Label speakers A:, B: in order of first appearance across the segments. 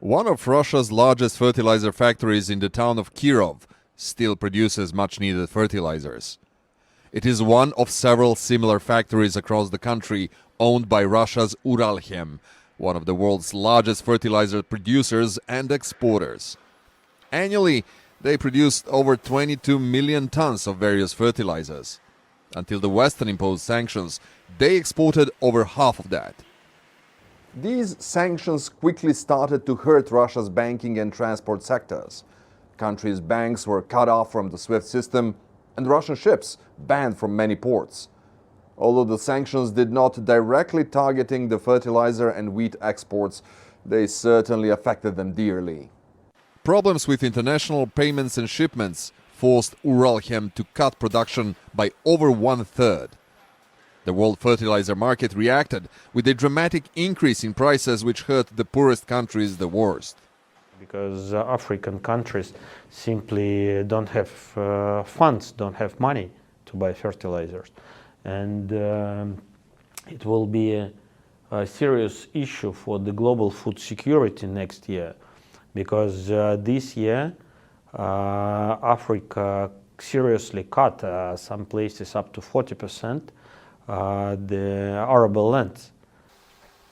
A: One of Russia's largest fertilizer factories in the town of Kirov still produces much-needed fertilizers. It is one of several similar factories across the country owned by Russia's Uralchem, one of the world's largest fertilizer producers and exporters. Annually, they produced over 22 million tons of various fertilizers. Until the Western imposed sanctions, they exported over half of that. These sanctions quickly started to hurt Russia's banking and transport sectors. Country's banks were cut off from the SWIFT system and Russian ships banned from many ports. Although the sanctions did not directly targeting the fertilizer and wheat exports, they certainly affected them dearly. Problems with international payments and shipments forced Uralchem to cut production by over 1/3. The world fertilizer market reacted with a dramatic increase in prices which hurt the poorest countries the worst.
B: Because African countries simply don't have funds, don't have money to buy fertilizers. And it will be a serious issue for the global food security next year. Because this year, Africa seriously cut, some places up to 40%, the arable lands.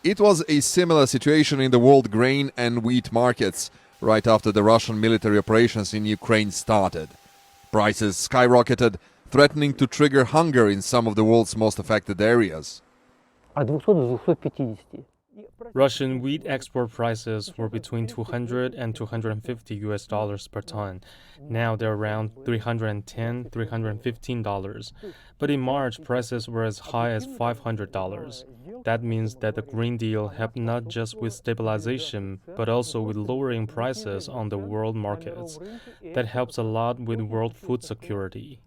A: It was a similar situation in the world grain and wheat markets right after the Russian military operations in Ukraine started. Prices skyrocketed, threatening to trigger hunger in some of the world's most affected areas.
C: Russian wheat export prices were between $200 and $250 per ton. Now they're around $310, $315. But in March, prices were as high as $500. That means that the Green Deal helped not just with stabilization, but also with lowering prices on the world markets. That helps a lot with world food security.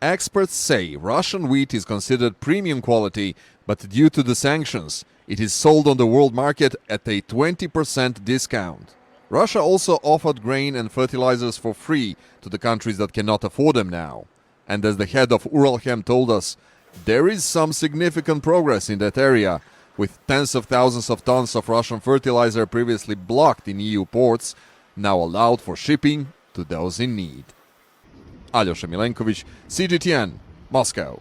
A: Experts say Russian wheat is considered premium quality, but due to the sanctions, it is sold on the world market at a 20% discount. Russia also offered grain and fertilizers for free to the countries that cannot afford them now. And as the head of Uralchem told us, there is some significant progress in that area, with tens of thousands of tons of Russian fertilizer previously blocked in EU ports, now allowed for shipping to those in need. Aljosa Milenkovic, CGTN, Moscow.